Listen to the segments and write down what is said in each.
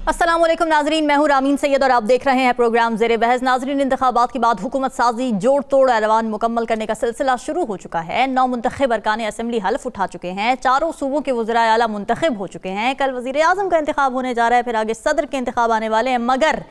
अस्सलाम वालेकुम नाजरीन, मैं हूं रामीन सैयद और आप देख रहे हैं प्रोग्राम ज़ेरे बहस। नाजरीन, इंतखाबात के बाद हुकूमत साजी जोड़ तोड़ ऐलान मुकम्मल करने का सिलसिला शुरू हो चुका है। 9 मुंतखब अरकान असम्बली हल्फ उठा चुके हैं। चारों सूबों के वज़राए आला मुंतखब हो चुके हैं। कल वज़ीर आज़म का इंतखाब होने जा रहा है, फिर आगे सदर के इंतखाब आने वाले हैं, मगर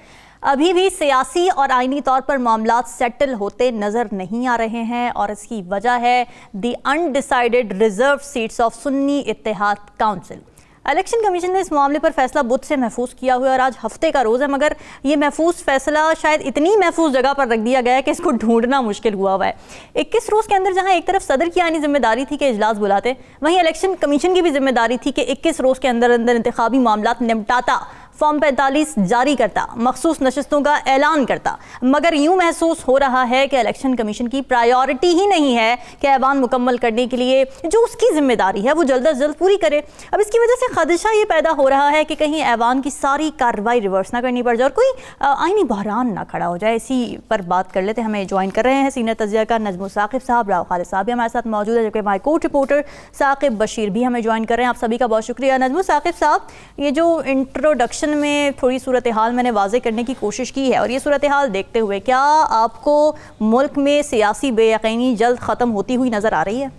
अभी भी सियासी और आइनी तौर पर मामलात सेटल होते नज़र नहीं आ रहे हैं और इसकी वजह है the undecided reserve seats of Sunni Ittehad Council. Election Commission ने इस मामले पर फैसला बुध से महफूज किया हुआ है और आज हफ्ते का रोज़ है, मगर ये महफूज फैसला शायद इतनी महफूज जगह पर रख दिया गया है कि इसको ढूंढना मुश्किल हुआ हुआ है। 21 रोज़ के अंदर जहां एक तरफ सदर की आनी जिम्मेदारी थी कि इजलास बुलाते, वहीं इलेक्शन कमीशन की भी जिम्मेदारी थी कि 21 रोज़ के अंदर अंदर इंतखाबी मामलात निपटाता, फॉर्म 45 जारी करता, मखसूस नशस्तों का ऐलान करता। मगर यूँ महसूस हो रहा है कि इलेक्शन कमीशन की प्रायोरिटी ही नहीं है कि ऐवान मुकम्मल करने के लिए जो उसकी जिम्मेदारी है वो जल्द अज जल्द पूरी करे। अब इसकी वजह से खदशा ये पैदा हो रहा है कि कहीं ऐवान की सारी कार्रवाई रिवर्स ना करनी पड़ जाए और कोई आइनी बहरान ना खड़ा हो जाए। इसी पर बात कर लेते हैं। हमें ज्वाइन कर रहे हैं सीनियर तज्जिया का नजमुल साकिब साहब, राव खालिद साहब भी हमारे साथ मौजूद है, जबकि हमारे कोर्ट रिपोर्टर साकिब बशीर भी हमें ज्वाइन कर रहे हैं। आप सभी का बहुत शुक्रिया। नजमुल साकिब साहब, ये जो इंट्रोडक्शन में थोड़ी सूरत हाल मैंने वाज़े करने की कोशिश की है और ये सूरत हाल देखते हुए क्या आपको मुल्क में सियासी बेयकीनी जल्द ख़त्म होती हुई नज़र आ रही है?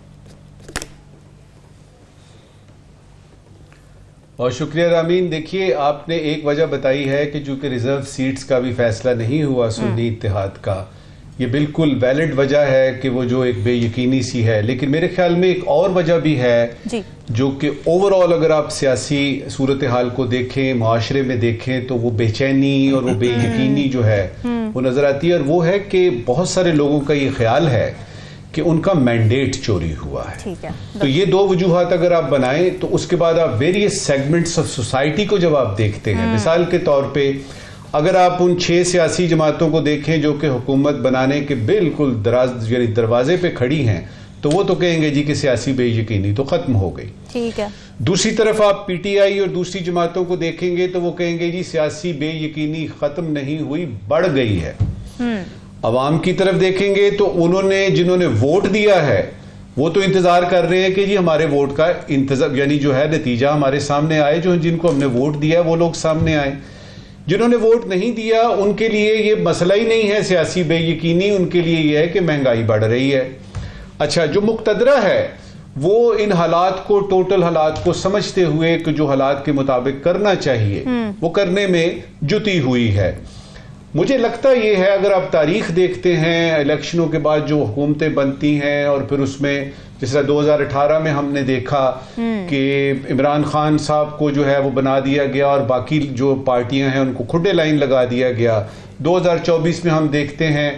और शुक्रिया रामीन। देखिए, आपने एक वजह बताई है कि चूँकि रिजर्व सीट्स का भी फैसला नहीं हुआ सुन्नी इत्तेहाद का, ये बिल्कुल वैलिड वजह है कि वो जो एक बेयकीनी सी है। लेकिन मेरे ख्याल में एक और वजह भी है जी, जो कि ओवरऑल अगर आप सियासी सूरत हाल को देखें, माशरे में देखें, तो वो बेचैनी और वो बेयकीनी जो है वो नज़र आती है। और वो है कि बहुत सारे लोगों का ये ख्याल है कि उनका मैंडेट चोरी हुआ है। ठीक है, तो ये दो वजूहात अगर आप बनाएं तो उसके बाद आप वेरियस सेगमेंट्स ऑफ सोसाइटी को जब आप देखते हैं, मिसाल के तौर पे अगर आप उन 6 सियासी जमातों को देखें जो कि हुकूमत बनाने के बिल्कुल दरवाजे पे खड़ी हैं, तो वो तो कहेंगे जी कि सियासी बेयकीनी तो खत्म हो गई। ठीक है। दूसरी तरफ आप पीटीआई और दूसरी जमातों को देखेंगे तो वो कहेंगे जी सियासी बेयकीनी खत्म नहीं हुई, बढ़ गई है। अवाम की तरफ देखेंगे तो उन्होंने जिन्होंने वोट दिया है वो तो इंतजार कर रहे हैं कि जी हमारे वोट का इंतजार यानी जो है नतीजा हमारे सामने आए, जो जिनको हमने वोट दिया वो लोग सामने आए। जिन्होंने वोट नहीं दिया उनके लिए ये मसला ही नहीं है सियासी बेयकीनी, उनके लिए ये है कि महंगाई बढ़ रही है। अच्छा, जो मुक्तदरा है वो इन हालात को, टोटल हालात को समझते हुए कि जो हालात के मुताबिक करना चाहिए वो करने में जुटी हुई है। मुझे लगता ये है, अगर आप तारीख देखते हैं इलेक्शनों के बाद जो हुकूमतें बनती हैं और फिर उसमें जिस तरह 2018 में हमने देखा कि इमरान खान साहब को जो है वो बना दिया गया और बाकी जो पार्टियां हैं उनको खुडे लाइन लगा दिया गया। 2024 में हम देखते हैं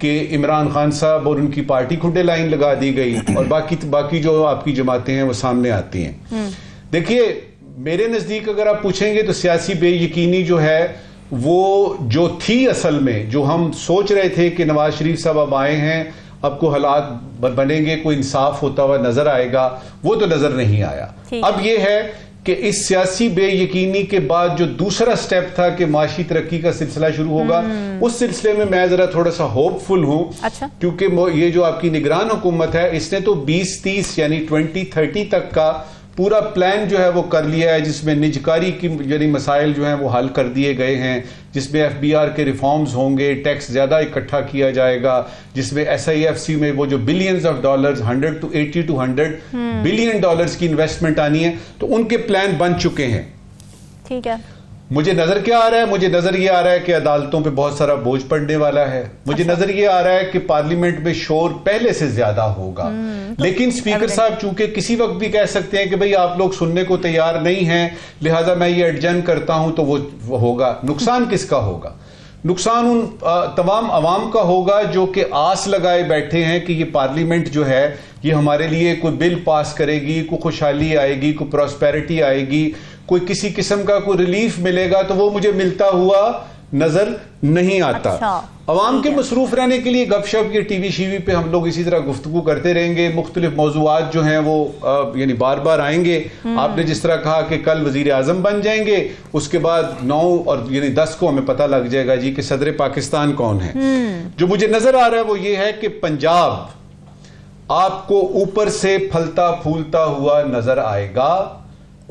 कि इमरान खान साहब और उनकी पार्टी खुडे लाइन लगा दी गई और बाकी जो आपकी जमातें हैं वो सामने आती हैं। देखिए, मेरे नज़दीक अगर आप पूछेंगे तो सियासी बेयकीनी जो है वो जो थी असल में, जो हम सोच रहे थे कि नवाज शरीफ साहब अब आए हैं, अब को हालात बनेंगे, कोई इंसाफ होता हुआ नजर आएगा, वो तो नजर नहीं आया। अब ये है कि इस सियासी बेयकीनी के बाद जो दूसरा स्टेप था कि माशी तरक्की का सिलसिला शुरू होगा, उस सिलसिले में मैं जरा थोड़ा सा होपफुल हूं। अच्छा। क्योंकि ये जो आपकी निगरान हुकूमत है इसने तो 2030 यानी 2030 तक का पूरा प्लान जो है वो कर लिया है, जिसमें निजकारी की यानी मसाइल जो हैं वो हल कर दिए गए हैं, जिसमें एफबीआर के रिफॉर्म्स होंगे, टैक्स ज़्यादा इकट्ठा किया जाएगा, जिसमें SIFC में वो जो billions of dollars 100 to 80 to 100 billion dollars की इन्वेस्टमेंट आनी है, तो उनके प्लान बन चुके हैं। ठीक है। मुझे नजर क्या आ रहा है? मुझे नजर ये आ रहा है कि अदालतों पे बहुत सारा बोझ पड़ने वाला है। मुझे नजर ये आ रहा है कि पार्लियामेंट में शोर पहले से ज्यादा होगा। लेकिन स्पीकर साहब चूंकि किसी वक्त भी कह सकते हैं कि भाई आप लोग सुनने को तैयार नहीं हैं, लिहाजा मैं ये एडजर्न करता हूं, तो वो होगा। नुकसान किसका होगा? नुकसान उन तमाम अवाम का होगा जो कि आस लगाए बैठे हैं कि ये पार्लियामेंट जो है ये हमारे लिए कोई बिल पास करेगी, कोई खुशहाली आएगी, कोई प्रॉस्पेरिटी आएगी, कोई किसी किस्म का कोई रिलीफ मिलेगा, तो वो मुझे मिलता हुआ नजर नहीं आता। अच्छा, अवाम के मसरूफ रहने के लिए गपशप ये टीवी शीवी पे हम लोग इसी तरह गुफ्तगू करते रहेंगे। मुख्तलिफ मौजूआत जो हैं वो यानी बार बार आएंगे। आपने जिस तरह कहा कि कल वजीर आजम बन जाएंगे, उसके बाद 9 और यानी 10 को हमें पता लग जाएगा जी कि सदर पाकिस्तान कौन है। जो मुझे नजर आ रहा है वो ये है कि पंजाब आपको ऊपर से फलता फूलता हुआ नजर आएगा,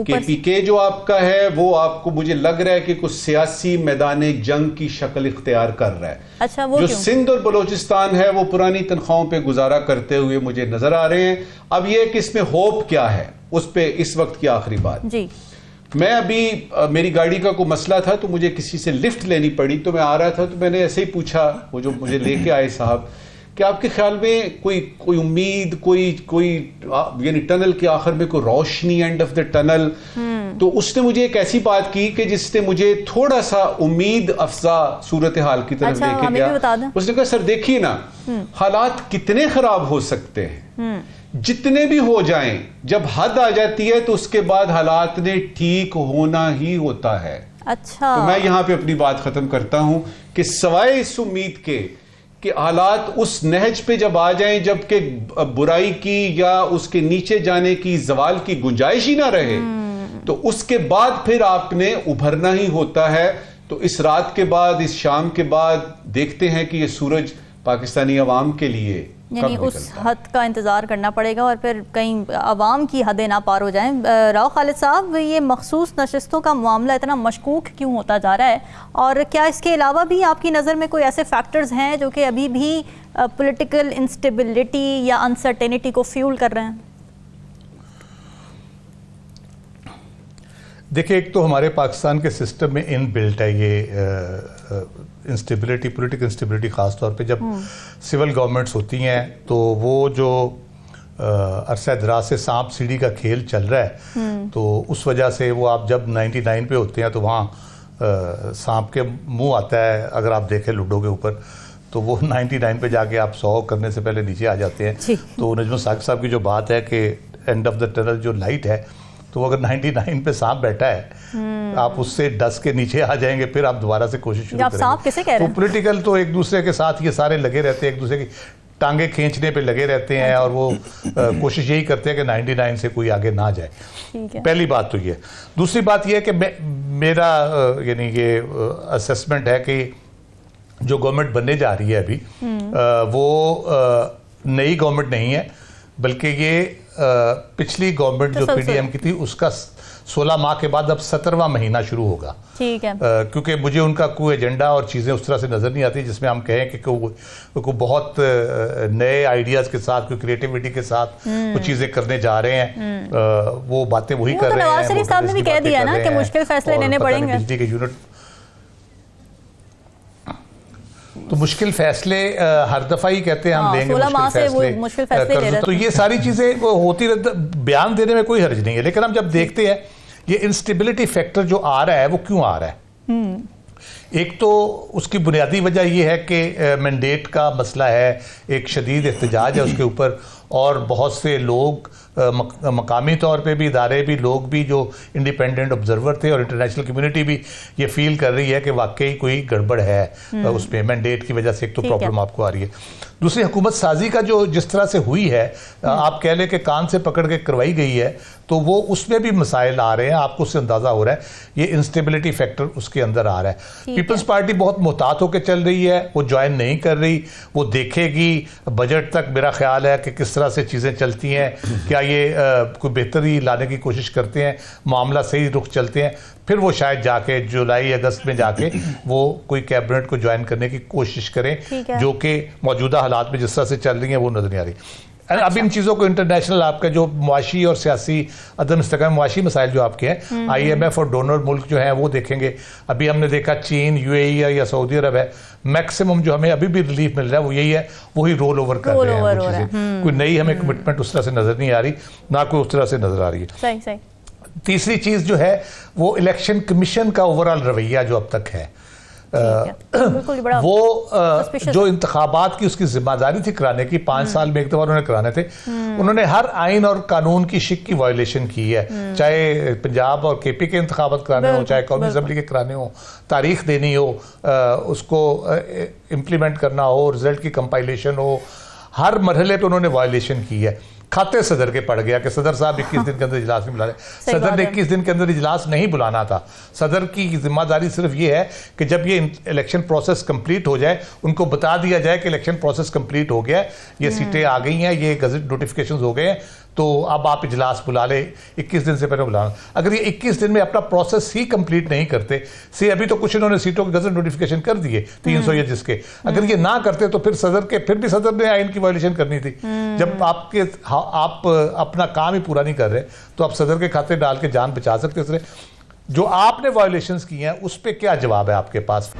KPK जो आपका है वो आपको मुझे लग रहा है कि कुछ सियासी मैदान जंग की शक्ल इख्तियार कर रहा है। अच्छा, वो जो क्यों? सिंध और बलोचिस्तान है वो पुरानी तनख्वाहों पे गुजारा करते हुए मुझे नजर आ रहे हैं। अब ये कि इसमें होप क्या है, उस पे इस वक्त की आखिरी बात जी। मैं अभी मेरी गाड़ी का कोई मसला था तो मुझे किसी से लिफ्ट लेनी पड़ी, तो मैं आ रहा था तो मैंने ऐसे ही पूछा वो जो मुझे लेके आए साहब कि आपके ख्याल में कोई उम्मीद, कोई यानी टनल के आखिर में कोई रोशनी, एंड ऑफ द टनल। तो उसने मुझे एक ऐसी बात की कि जिसने मुझे थोड़ा सा उम्मीद अफजा सूरत हाल की तरफ लेके गया। उसने कहा सर देखिए ना, हालात कितने खराब हो सकते हैं, जितने भी हो जाएं, जब हद आ जाती है तो उसके बाद हालात ने ठीक होना ही होता है। अच्छा, तो मैं यहां पे अपनी बात खत्म करता हूं कि सवाए इस उम्मीद के कि हालात उस नहज पे जब आ जाएं जबकि बुराई की या उसके नीचे जाने की, जवाल की गुंजाइश ही ना रहे, तो उसके बाद फिर आपने उभरना ही होता है। तो इस रात के बाद, इस शाम के बाद देखते हैं कि ये सूरज पाकिस्तानी अवाम के लिए यानी उस हद का इंतज़ार करना पड़ेगा और फिर कहीं अवाम की हदें ना पार हो जाएं। राव खालिद साहब, ये मखसूस नशिस्तों का मामला इतना मशकूक क्यों होता जा रहा है, और क्या इसके अलावा भी आपकी नज़र में कोई ऐसे फैक्टर्स हैं जो कि अभी भी पॉलिटिकल इंस्टेबिलिटी या अनसर्टेनिटी को फ्यूल कर रहे हैं? देखिए, एक तो हमारे पाकिस्तान के सिस्टम में इन बिल्ट है ये इंस्टेबिलिटी, पॉलिटिकल इंस्टेबिलिटी। ख़ास तौर पे जब सिविल गवर्नमेंट्स होती हैं तो वो जो अरसा दराज से सांप सीढ़ी का खेल चल रहा है, तो उस वजह से वो आप जब 99 पे होते हैं तो वहाँ सांप के मुंह आता है। अगर आप देखें लूडो के ऊपर तो वो 99 पे जाके आप 100 करने से पहले नीचे आ जाते हैं। तो नजमुल साकिब साहब की जो बात है कि एंड ऑफ द टनल जो लाइट है, तो अगर 99 पे सांप बैठा है, आप उससे डस के नीचे आ जाएंगे, फिर आप दोबारा से कोशिश शुरू करेंगे। सांप किसे कह रहे हैं? तो पॉलिटिकल तो एक दूसरे के साथ ये सारे लगे रहते हैं, एक दूसरे की टांगे खींचने पे लगे रहते हैं और वो कोशिश यही करते हैं कि 99 से कोई आगे ना जाए। पहली बात तो ये। दूसरी बात ये है कि मेरा यानी ये असेसमेंट है कि जो गवर्नमेंट बनने जा रही है अभी, वो नई गवर्नमेंट नहीं है, बल्कि ये पिछली गवर्नमेंट जो PDM की थी उसका 16 माह के बाद अब 17वां महीना शुरू होगा। ठीक है। क्योंकि मुझे उनका कोई एजेंडा और चीज़ें उस तरह से नज़र नहीं आती जिसमें हम कहें कि कोई बहुत नए आइडियाज़ के साथ, कोई क्रिएटिविटी के साथ कुछ चीज़ें करने जा रहे हैं। वो बातें वही कर रहे हैं। नवाज शरीफ साहब ने भी कह दिया ना कि मुश्किल फैसले लेने पड़ेंगे। बिजली के यूनिट, तो मुश्किल फैसले हर दफ़ा ही कहते हैं हम लेंगे, मुश्किल फैसले ले रहे। तो ये सारी चीज़ें होती रहती, बयान देने में कोई हर्ज नहीं है। लेकिन हम जब देखते हैं ये इंस्टेबिलिटी फैक्टर जो आ रहा है वो क्यों आ रहा है, एक तो उसकी बुनियादी वजह यह है कि मैंडेट का मसला है, एक शदीद एहतजाज है उसके ऊपर, और बहुत से लोग मकामी तौर पे भी, इदारे भी, लोग भी जो इंडिपेंडेंट ऑब्जर्वर थे और इंटरनेशनल कम्युनिटी भी ये फील कर रही है कि वाकई कोई गड़बड़ है उसमें मैंडेट की वजह से। एक तो प्रॉब्लम आपको आ रही है। दूसरी, हुकूमत साजी का जो जिस तरह से हुई है, आप कह लें कि कान से पकड़ के करवाई गई है, तो वो उसमें भी मसाइल आ रहे हैं, आपको उससे अंदाज़ा हो रहा है। ये इंस्टेबिलिटी फैक्टर उसके अंदर आ रहा है। पीपल्स पार्टी बहुत मुहतात होकर चल रही है, वो ज्वाइन नहीं कर रही, वो देखेगी बजट तक। मेरा ख्याल है कि किस तरह से चीज़ें चलती हैं, क्या ये कोई बेहतरी लाने की कोशिश करते हैं, मामला सही रुख चलते हैं, फिर वो शायद जाके जुलाई अगस्त में जाके वो कोई कैबिनेट को ज्वाइन करने की कोशिश करें, जो कि मौजूदा हालात में जिस तरह से चल रही हैं वो नजर नहीं आ रही। अब इन चीज़ों को इंटरनेशनल आपका जो मुआशी और सियासी अदम इस्तेकाम, मुआशी मसाइल जो आपके हैं, IMF और डोनर मुल्क जो हैं वो देखेंगे। अभी हमने देखा चीन, UAE या सऊदी अरब है, मैक्सिमम जो हमें अभी भी रिलीफ मिल रहा है वो यही है, वही रोल ओवर कर रहे हैं वो चीज़ें। कोई नई हमें कमिटमेंट उस तरह से नजर नहीं आ रही, ना कोई उस तरह से नजर आ रही है। सही। तीसरी चीज़ जो है वो इलेक्शन कमीशन का ओवरऑल रवैया जो अब तक है, वो जो इंतखाबात की उसकी जिम्मेदारी थी कराने की, 5 साल में एक दफा उन्होंने कराने थे, उन्होंने हर आइन और कानून की शिक की वायलेशन की है। चाहे पंजाब और KP के इंतखाबात कराने हो, चाहे कौमी असम्बली के कराने हो, तारीख देनी हो, उसको इम्प्लीमेंट करना हो, रिजल्ट की कंपाइलेशन हो, हर मरहले पे उन्होंने वायलेशन की है। खाते सदर के पड़ गया कि सदर साहब 21 दिन के अंदर इजलास नहीं बुला रहे। सदर ने 21 दिन के अंदर इजलास नहीं बुलाना था। सदर की जिम्मेदारी सिर्फ ये है कि जब ये इलेक्शन प्रोसेस कंप्लीट हो जाए, उनको बता दिया जाए कि इलेक्शन प्रोसेस कंप्लीट हो गया, ये सीटें आ गई हैं, ये गजट नोटिफिकेशन हो गए हैं, तो अब आप इजलास बुला ले, 21 दिन से पहले बुलाना। अगर ये 21 दिन में अपना प्रोसेस ही कंप्लीट नहीं करते, से अभी तो कुछ इन्होंने सीटों के गजट नोटिफिकेशन कर दिए 300 या जिसके, अगर ये ना करते तो फिर फिर भी सदर ने आइन की वायलेशन करनी थी। जब आप अपना काम ही पूरा नहीं कर रहे तो आप सदर के खाते डाल के जान बचा सकते थे। जो आपने वायलेशंस की हैं उस पर क्या जवाब है आपके पास?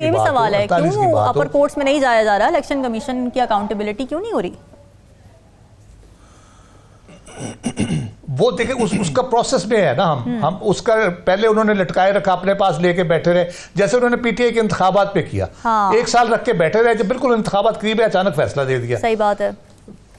ये भी सवाल है क्यों अपर कोर्ट्स में नहीं जाया जा रहा, इलेक्शन कमीशन की अकाउंटेबिलिटी क्यों नहीं हो रही? वो देखे उसका प्रोसेस में है ना, हम उसका पहले उन्होंने लटकाए रखा, अपने पास लेके बैठे रहे, जैसे उन्होंने पीटीआई के इंतखाबात पे किया। हाँ। 1 साल रख के बैठे रहे, जब बिल्कुल इंतखाबात करीब है अचानक फैसला दे दिया। सही बात है,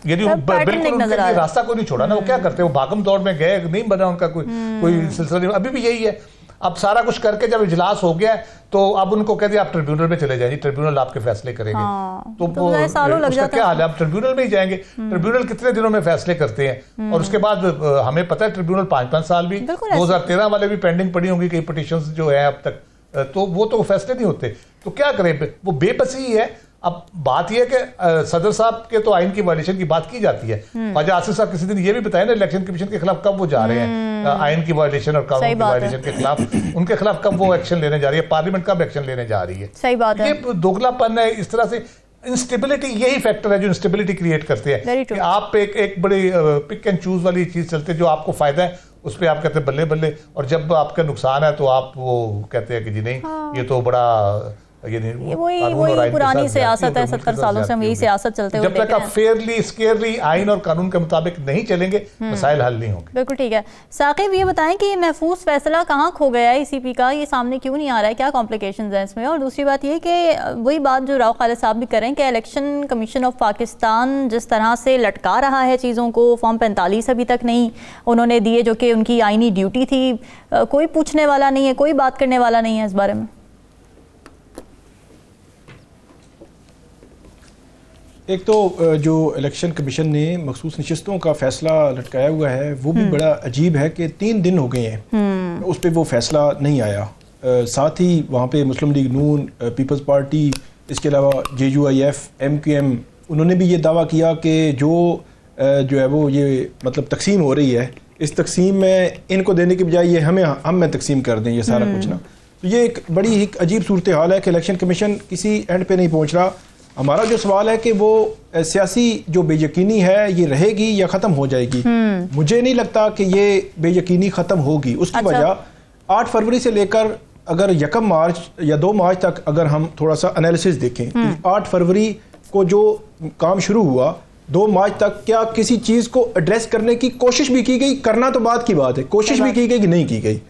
यदि बिल्कुल रास्ता कोई नहीं छोड़ा ना, वो क्या करते, वो भागम दौड़ में गए, नहीं बना उनका कोई सिलसिला नहीं। अभी भी यही है, अब सारा कुछ करके जब इजलास हो गया तो अब उनको कहते हैं आप ट्रिब्यूनल में चले जाइए, ट्रिब्यूनल आपके फैसले करेंगे। हाँ, तो उसका क्या हाल है? आप ट्रिब्यूनल में ही जाएंगे, ट्रिब्यूनल कितने दिनों में फैसले करते हैं, और उसके बाद हमें पता है ट्रिब्यूनल 5-5 साल भी, 2013 वाले भी पेंडिंग पड़ी होंगी कई पिटीशंस जो है अब तक, तो वो तो फैसले नहीं होते। तो क्या करें, वो बेबसी ही है। अब बात यह है कि सदर साहब के तो आइन की वायलेशन की बात की जाती है, ख्वाजा आसिफ साहब किसी दिन ये भी बताया ना इलेक्शन कमीशन के खिलाफ कब वो जा रहे हैं, आइन की वायलेशन और कानून की वायलेशन के खिलाफ, उनके खिलाफ कब वो एक्शन लेने जा रही है, पार्लियामेंट कब एक्शन लेने जा रही है। सही बात है, ये दोगलापन है। इस तरह से इंस्टेबिलिटी, यही फैक्टर है जो इंस्टेबिलिटी क्रिएट करते हैं कि आप एक बड़ी पिक एंड चूज वाली चीज चलते, जो आपको फायदा है उस पर आप कहते हैं बल्ले बल्ले, और जब आपका नुकसान है तो आप वो कहते हैं कि जी नहीं ये तो बड़ा वही पुरानी सियासत है, 70 सालों से हम यही सियासत चलते हुए जब तक आप फेयरली स्केयरली आइन और कानून के मुताबिक नहीं चलेंगे मसाइल हल नहीं होंगे। बिल्कुल ठीक है। साकिब ये बताएं कि महफूज फैसला कहाँ खो गया है ईसीपी का, ये सामने क्यों नहीं आ रहा है, क्या कॉम्प्लिकेशंस हैं इसमें? और दूसरी बात ये कि वही बात जो राव खालिद साहब भी करें कि इलेक्शन कमीशन ऑफ पाकिस्तान जिस तरह से लटका रहा है चीज़ों को, फॉर्म 45 अभी तक नहीं उन्होंने दिए जो कि उनकी आईनी ड्यूटी थी, कोई पूछने वाला नहीं है, कोई बात करने वाला नहीं है इस बारे में। एक तो जो इलेक्शन कमीशन ने मखसूस नशिस्तों का फैसला लटकाया हुआ है वो भी बड़ा अजीब है कि 3 दिन हो गए हैं उस पर वो फैसला नहीं आया। साथ ही वहाँ पे मुस्लिम लीग नून, पीपल्स पार्टी, इसके अलावा JUIF, MQM, उन्होंने भी ये दावा किया कि जो है वो ये मतलब तकसीम हो रही है, इस तकसीम में इनको देने के बजाय ये हम में तकसीम कर दें ये सारा कुछ ना। तो ये एक बड़ी एक अजीब सूरत हाल है कि इलेक्शन कमीशन किसी एंड पे नहीं पहुँच रहा। हमारा जो सवाल है कि वो सियासी जो बेयकीनी है ये रहेगी या ख़त्म हो जाएगी। मुझे नहीं लगता कि ये बेयकीनी ख़त्म होगी। उसकी वजह 8 फरवरी से लेकर अगर 1 मार्च या 2 मार्च तक अगर हम थोड़ा सा एनालिसिस देखें, 8 फरवरी को जो काम शुरू हुआ 2 मार्च तक क्या किसी चीज़ को एड्रेस करने की कोशिश भी की गई? करना तो बात की बात है, कोशिश भी की गई कि नहीं की गई।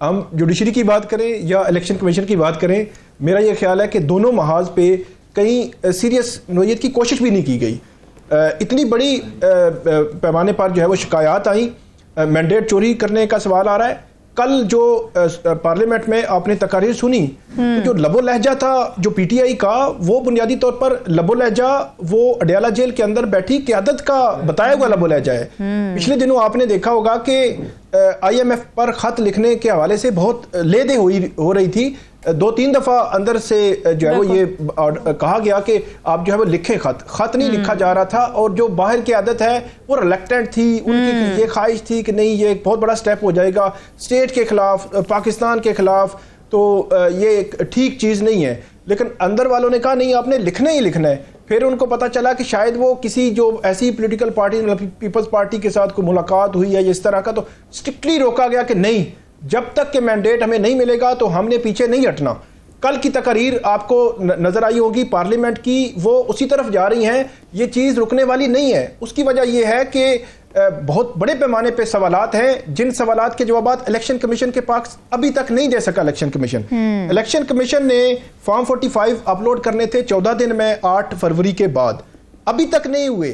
हम जुडिशरी की बात करें या इलेक्शन कमीशन की बात करें, मेरा ये ख्याल है कि दोनों महाज पे कहीं सीरियस नोयत की कोशिश भी नहीं की गई। इतनी बड़ी पैमाने पर जो है वो शिकायत आई, मैंडेट चोरी करने का सवाल आ रहा है। कल जो पार्लियामेंट में आपने तकारीर सुनी तो जो लबो लहजा था जो PTI का, वो बुनियादी तौर पर लबो लहजा वो अडयाला जेल के अंदर बैठी क़यादत का बताया हुआ लबो लहजा है। पिछले दिनों आपने देखा होगा कि IMF पर ख़त लिखने के हवाले से बहुत लेदे हो रही थी। 2-3 दफ़ा अंदर से जो है वो ये कहा गया कि आप जो है वो लिखें, खत नहीं लिखा जा रहा था, और जो बाहर की आदत है वो रिलेक्टेंट थी, उनकी ये ख्वाहिश थी कि नहीं ये एक बहुत बड़ा स्टेप हो जाएगा स्टेट के खिलाफ, पाकिस्तान के खिलाफ, तो ये एक ठीक चीज़ नहीं है। लेकिन अंदर वालों ने कहा नहीं आपने लिखना ही लिखना है। फिर उनको पता चला कि शायद वो किसी जो ऐसी पॉलिटिकल पार्टी, पीपल्स पार्टी के साथ कोई मुलाकात हुई है इस तरह का, तो स्ट्रिक्टली रोका गया कि नहीं, जब तक के मैंडेट हमें नहीं मिलेगा तो हमने पीछे नहीं हटना। कल की तकरीर आपको नजर आई होगी पार्लियामेंट की, वो उसी तरफ जा रही हैं, ये चीज़ रुकने वाली नहीं है। उसकी वजह यह है कि बहुत बड़े पैमाने पे सवालात हैं, जिन सवालात के जवाब इलेक्शन कमीशन के पास अभी तक नहीं दे सका इलेक्शन कमीशन। इलेक्शन कमीशन ने फॉर्म 45 अपलोड करने थे 14 दिन में 8 फरवरी के बाद, अभी तक नहीं हुए,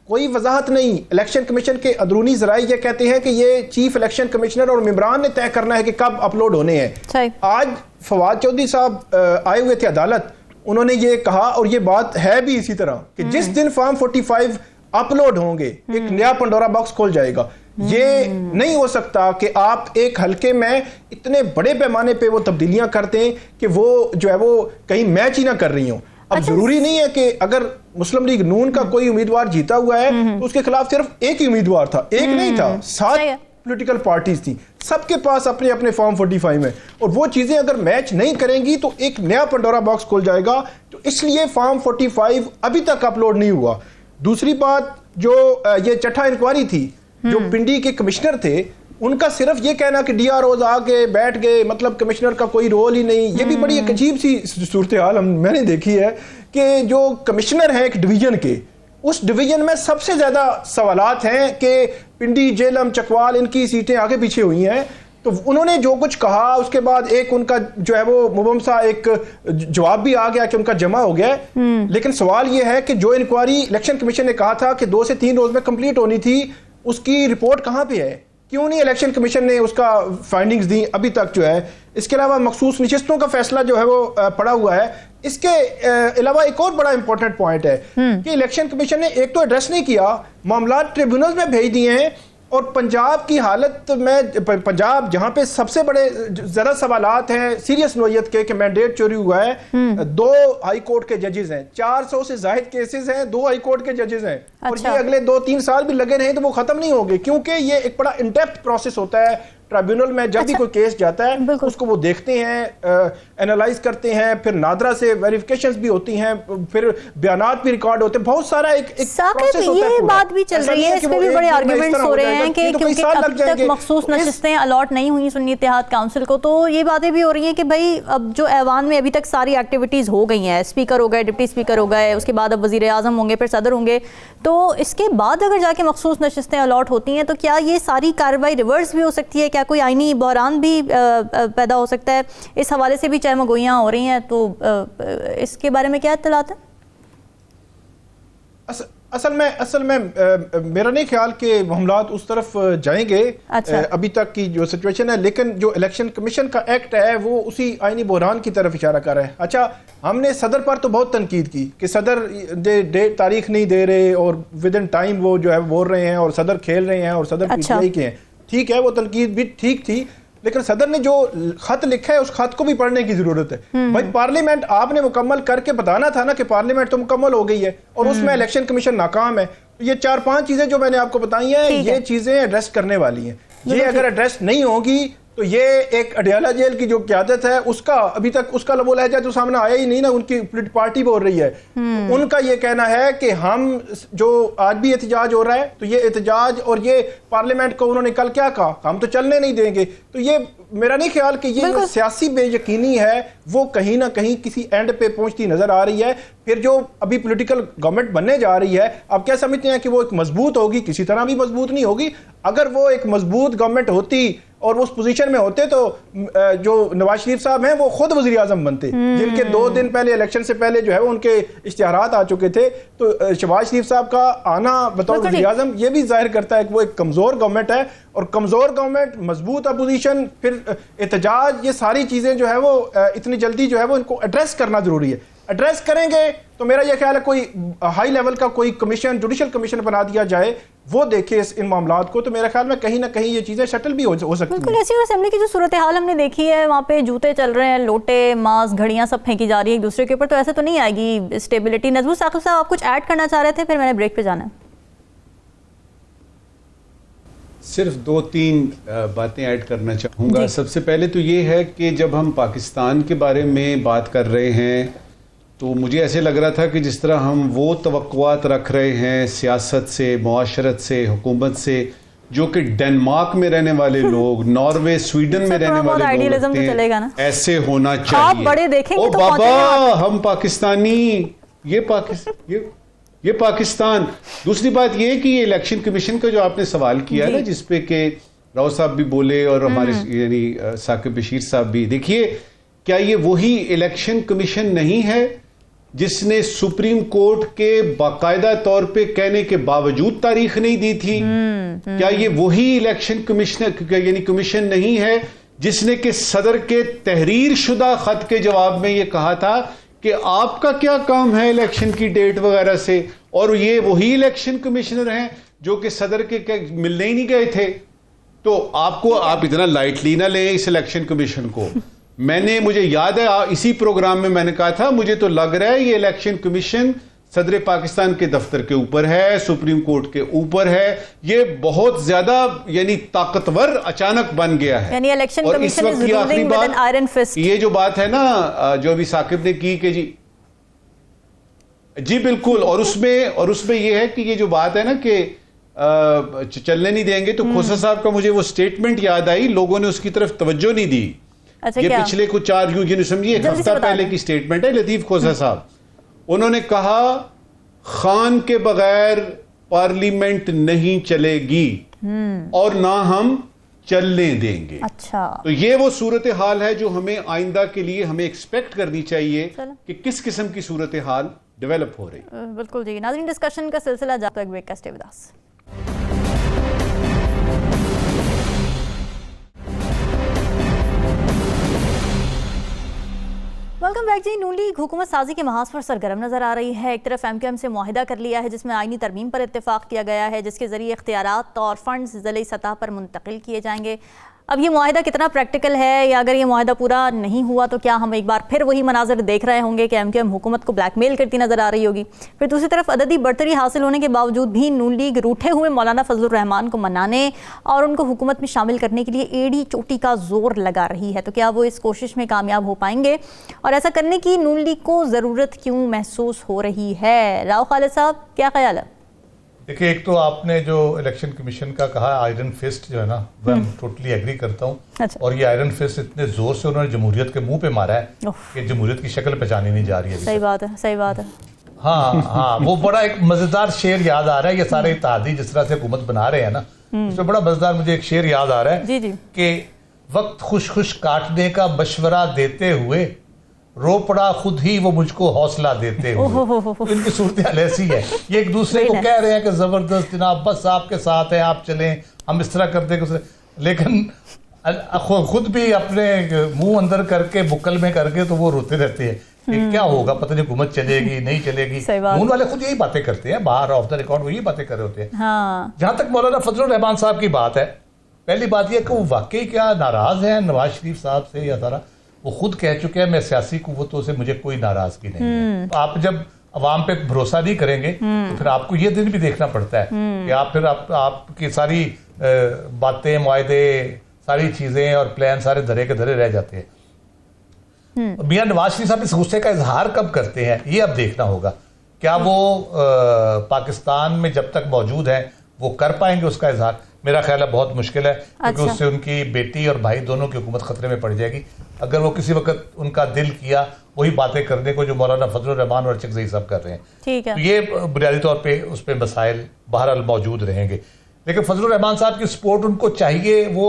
कोई वजाहत नहीं। इलेक्शन कमीशन के अंदरूनी ज़राए ये कहते हैं कि ये चीफ इलेक्शन कमिश्नर और मेंबरान ने तय करना है कि कब अपलोड होने हैं। आज फवाद चौधरी साहब आए हुए थे अदालत, उन्होंने ये कहा, और ये बात है भी इसी तरह, कि जिस दिन फॉर्म 45 अपलोड होंगे एक नया पंडोरा बॉक्स खोल जाएगा। ये नहीं हो सकता कि आप एक हलके में इतने बड़े पैमाने पे वो तब्दीलियां कर दें कि वो जो है वो कहीं मैच ही ना कर रही हो। अब जरूरी नहीं है कि अगर मुस्लिम लीग नून का कोई उम्मीदवार जीता हुआ है तो उसके खिलाफ सिर्फ एक ही उम्मीदवार था, एक नहीं था, 7 पॉलिटिकल पार्टीज थी, सबके पास अपने अपने फॉर्म 45 में, और वो चीजें अगर मैच नहीं करेंगी तो एक नया पंडोरा बॉक्स खुल जाएगा। तो इसलिए फॉर्म 45 अभी तक अपलोड नहीं हुआ। दूसरी बात, जो ये चट्ठा इंक्वायरी थी, जो पिंडी के कमिश्नर थे, उनका सिर्फ ये कहना कि डीआरओज आके बैठ गए, मतलब कमिश्नर का कोई रोल ही नहीं, ये भी बड़ी एक अजीब सी सूरत हाल मैंने देखी है कि जो कमिश्नर है एक डिवीजन के, उस डिवीजन में सबसे ज्यादा सवालात हैं कि पिंडी, जेलम, चकवाल, इनकी सीटें आगे पीछे हुई हैं। तो उन्होंने जो कुछ कहा उसके बाद एक उनका जो है वो मुबम सा एक जवाब भी आ गया कि उनका जमा हो गया। लेकिन सवाल ये है कि जो इंक्वायरी इलेक्शन कमीशन ने कहा था कि 2 से 3 रोज में कंप्लीट होनी थी, उसकी रिपोर्ट कहाँ पे है? क्यों नहीं इलेक्शन कमीशन ने उसका फाइंडिंग्स दी अभी तक जो है? इसके अलावा मखसूस नशिस्तों का फैसला जो है वो पड़ा हुआ है। इसके अलावा एक और बड़ा इंपॉर्टेंट पॉइंट है कि इलेक्शन कमीशन ने एक तो एड्रेस नहीं किया, मामला ट्रिब्यूनल में भेज दिए हैं, और पंजाब की हालत में, पंजाब जहां पे सबसे बड़े ज्यादा सवालात हैं सीरियस नोयत के कि मैंडेट चोरी हुआ है, 2 हाई कोर्ट के जजेस हैं, 400 से जायद केसेस हैं, 2 हाई कोर्ट के जजेस हैं। अच्छा। और ये अगले 2-3 साल भी लगे रहे तो वो खत्म नहीं होंगे, क्योंकि ये एक बड़ा इंडेप्थ प्रोसेस होता है। ट्राइब्यूनल में जब भी कोई केस जाता है उसको वो देखते हैं, एनालाइज करते हैं, फिर नादरा से वेरिफिकेशंस भी होती हैं, फिर बयानात भी रिकॉर्ड होते हैं, बहुत सारा एक प्रोसेस होता है। ये बात भी चल रही है, इस पे भी बड़े आर्गुमेंट्स हो रहे हैं कि क्योंकि अभी तक मखसूस नशिस्तें अलॉट नहीं हुई सुन्नी इत्तेहाद काउंसिल को, तो ये बातें भी हो रही हैं कि भाई अब जो ऐवान में अभी तक सारी एक्टिविटीज हो गई हैं, स्पीकर हो गए, डिप्टी स्पीकर हो गए, उसके बाद अब वजीर आजम होंगे, फिर सदर होंगे, तो इसके बाद अगर जाके मखसूस नशिस्तें अलॉट होती हैं तो क्या ये सारी कार्रवाई रिवर्स भी हो सकती है? क्या कोई आईनी बहरान भी पैदा हो सकता है? इस हवाले से भी चहमगोइयां हो रही हैं, तो इसके बारे में क्या इत्तलात है? असल में मेरा नहीं ख्याल कि मामलात उस तरफ जाएंगे। अच्छा। अभी तक की जो सिचुएशन है, लेकिन जो इलेक्शन कमीशन का एक्ट है वो उसी आईनी बहरान की तरफ इशारा कर रहा है। अच्छा, हमने सदर पर तो बहुत तनकीद की कि सदर तारीख नहीं दे रहे और विद इन टाइम वो जो है बोल रहे हैं और सदर खेल रहे हैं और सदर पीटीआई के हैं। ठीक है, वो तनकीद भी ठीक थी, लेकिन सदर ने जो खत लिखा है उस खत को भी पढ़ने की जरूरत है। भाई पार्लियामेंट आपने मुकम्मल करके बताना था ना कि पार्लियामेंट तो मुकम्मल हो गई है और उसमें इलेक्शन कमीशन नाकाम है। ये 4-5 चीजें जो मैंने आपको बताई हैं, ये चीजें एड्रेस करने वाली हैं। ये अगर एड्रेस नहीं होगी तो ये एक अडियाला जेल की जो क़यादत है उसका अभी तक उसका लबो लहजा तो सामने आया ही नहीं ना। उनकी पार्टी बोल रही है, उनका ये कहना है कि हम जो आज भी एहतजाज हो रहा है तो ये एहतजाज और ये पार्लियामेंट को उन्होंने कल क्या कहा, हम तो चलने नहीं देंगे। तो ये मेरा नहीं ख्याल कि ये सियासी बेयकीनी है वो कहीं ना कहीं किसी एंड पे पहुंचती नजर आ रही है। फिर जो अभी पॉलिटिकल गवर्नमेंट बनने जा रही है, आप क्या समझते हैं कि वो एक मजबूत होगी? किसी तरह भी मजबूत नहीं होगी। अगर वो एक मजबूत गवर्नमेंट होती और उस पोजीशन में होते तो जो नवाज शरीफ साहब हैं वो खुद वजीर आजम बनते, जिनके 2 दिन पहले इलेक्शन से पहले जो है वो उनके इश्तिहारात आ चुके थे। तो शहबाज शरीफ साहब का आना बतौर वजीर आजम ये भी जाहिर करता है कि वो एक कमजोर गवर्नमेंट है, और कमजोर गवर्नमेंट, मजबूत अपोजिशन, फिर एहतजाज, ये सारी चीजें जो है वो इतनी जल्दी जो है वो इनको एड्रेस करना जरूरी है। एड्रेस करेंगे तो मेरा यह ख्याल है कोई हाई लेवल का कोई कमीशन, जुडिशल कमीशन बना दिया जाए, वो देखे इन मामलात को, तो मेरा ख्याल में कहीं ना कहीं ये चीजें सेटल भी हो सकती हैं। बिल्कुल ऐसी। और असेंबली की जो सूरत हाल हमने देखी है, वहाँ पे जूते चल रहे हैं, लोटे, मांस, घड़ियां सब फेंकी जा रही है एक दूसरे के ऊपर, तो ऐसे तो नहीं आएगी स्टेबिलिटी। नजमुल साकिब साहब, आप कुछ ऐड करना चाह रहे थे, फिर मैंने ब्रेक पे जाना है। सिर्फ 2-3 बातें ऐड करना चाहूँगा। सबसे पहले तो ये है कि जब हम पाकिस्तान के बारे में बात कर रहे हैं तो मुझे ऐसे लग रहा था कि जिस तरह हम वो तवक्कुआत रख रहे हैं सियासत से, मुआशरत से, हुकूमत से, जो कि डेनमार्क में रहने वाले लोग, नॉर्वे, स्वीडन में रहने वाले लोग तो चलेगा ना? ऐसे होना चाहिए। आप बड़े देखेंगे तो बाबा, हम पाकिस्तानी, ये पाकिस्तान। दूसरी बात ये कि ये इलेक्शन कमीशन का जो आपने सवाल किया ना, जिसपे के राव साहब भी बोले और हमारे यानी साकिब बशीर साहब भी, देखिए क्या ये वही इलेक्शन कमीशन नहीं है जिसने सुप्रीम कोर्ट के बाकायदा तौर पे कहने के बावजूद तारीख नहीं दी थी? क्या ये वही इलेक्शन कमिश्नर यानी कमीशन नहीं है जिसने के सदर के तहरीर शुदा खत के जवाब में ये कहा था कि आपका क्या काम है इलेक्शन की डेट वगैरह से? और ये वही इलेक्शन कमिश्नर हैं जो कि सदर के मिलने ही नहीं गए थे। तो आप इतना लाइटली ना लें इस इलेक्शन कमीशन को। मुझे याद है इसी प्रोग्राम में मैंने कहा था, मुझे तो लग रहा है ये इलेक्शन कमीशन सदर पाकिस्तान के दफ्तर के ऊपर है, सुप्रीम कोर्ट के ऊपर है। ये बहुत ज्यादा यानी ताकतवर अचानक बन गया है। यानी इलेक्शन और इस कमीशन वक्त इज की आखिरी रूलिंग विद एन आयरन बात, फिस्ट। ये जो बात है ना जो अभी साकिब ने की कि जी बिल्कुल, और उसमें ये है कि ये जो बात है ना कि चलने नहीं देंगे, तो खोसा साहब का मुझे वो स्टेटमेंट याद आई, लोगों ने उसकी तरफ तवज्जो नहीं दी। अच्छा, ये क्या? पिछले कुछ 4 यूं समझिए एक हफ्ता पहले की स्टेटमेंट है, लतीफ खोसा साहब। उन्होंने कहा खान के बगैर पार्लियामेंट नहीं चलेगी और ना हम चलने देंगे। अच्छा, तो ये वो सूरत हाल है जो हमें आइंदा के लिए हमें एक्सपेक्ट करनी चाहिए चलो। कि किस किस्म की सूरत हाल डेवलप हो रही। बिल्कुल जी। नाज़रीन, डिस्कशन का सिलसिला जाता है, ब्रेक का, stay with us. Welcome back जी। नून लीग हुकूमत साजी के महाज पर सरगर्म नजर आ रही है। एक तरफ MQM से मुआहिदा कर लिया है जिसमें आईनी तरमीम पर इत्तेफाक किया गया है, जिसके जरिए इख्तियारात और फंड्स ज़िले सतह पर मुंतकिल किए जाएंगे। अब ये मुआहिदा कितना प्रैक्टिकल है, या अगर ये मुआहिदा पूरा नहीं हुआ तो क्या हम एक बार फिर वही मनाजर देख रहे होंगे कि MQM हुकूमत को ब्लैकमेल करती नजर आ रही होगी। फिर दूसरी तरफ अददी बढ़तरी हासिल होने के बावजूद भी नून लीग रूठे हुए मौलाना फजलुर रहमान को मनाने और उनको हुकूमत में शामिल करने के लिए एड़ी चोटी का जोर लगा रही है। तो क्या वो इस कोशिश में कामयाब हो पाएंगे, और ऐसा करने की नून लीग को ज़रूरत क्यों महसूस हो रही है? राव खालिद साहब, क्या ख्याल है? देखिए, एक तो आपने जो इलेक्शन कमीशन का कहा आयरन फिस्ट जो है ना, मैं टोटली एग्री करता हूँ। अच्छा। और ये आयरन फिस्ट इतने जोर से उन्होंने जमहूरियत के मुंह पे मारा है कि जमहूरियत की शक्ल पहचानी नहीं जा रही है। सही बात है, सही बात है। हाँ, वो बड़ा एक मजेदार शेर याद आ रहा है। ये सारे इत्तेहादी जिस तरह से हुकूमत बना रहे हैं ना, उसमें बड़ा मजेदार मुझे एक शेर याद आ रहा है जी जी। कि वक्त खुश खुश काटने का मशवरा देते हुए रो पड़ा खुद ही वो मुझको हौसला देते हुए। तो इनकी सूरत हाल ऐसी है, ये एक दूसरे को कह रहे हैं कि जबरदस्त जनाब, बस आपके साथ है, आप चलें, हम इस तरह करते हैं, लेकिन खुद भी अपने मुंह अंदर करके बुक्कल में करके तो वो रोते रहते हैं कि क्या होगा, पता नहीं हुकूमत चलेगी नहीं चलेगी। मुंह वाले खुद यही बातें करते हैं, बाहर ऑफ द रिकॉर्ड वो यही बातें कर रहे होते हैं। हाँ। जहां तक मौलाना फजलुर रहमान साहब की बात है, पहली बात यह कि वो वाकई क्या नाराज है नवाज शरीफ साहब से, या सारा वो खुद कह चुके हैं मैं सियासी कुव्वतों से मुझे कोई नाराजगी नहीं है। आप जब अवाम पे भरोसा नहीं करेंगे तो फिर आपको ये दिन भी देखना पड़ता है कि आप फिर आपकी सारी बातें, मुआहदे, सारी चीजें और प्लान सारे धरे के धरे रह जाते हैं। मियां नवाज शरीफ साहब इस गुस्से का इजहार कब करते हैं ये अब देखना होगा। क्या वो पाकिस्तान में जब तक मौजूद है वो कर पाएंगे उसका इजहार? मेरा ख्याल है बहुत मुश्किल है, क्योंकि अच्छा। उससे उनकी बेटी और भाई दोनों की हुकूमत खतरे में पड़ जाएगी। अगर वो किसी वक्त उनका दिल किया वही बातें करने को जो मौलाना फजलुर रहमान और चकज़ई साहब कर रहे हैं, ठीक है। तो ये बुनियादी तौर पे उस पर मसाइल बहरहाल मौजूद रहेंगे। लेकिन फजलुर रहमान साहब की सपोर्ट उनको चाहिए, वो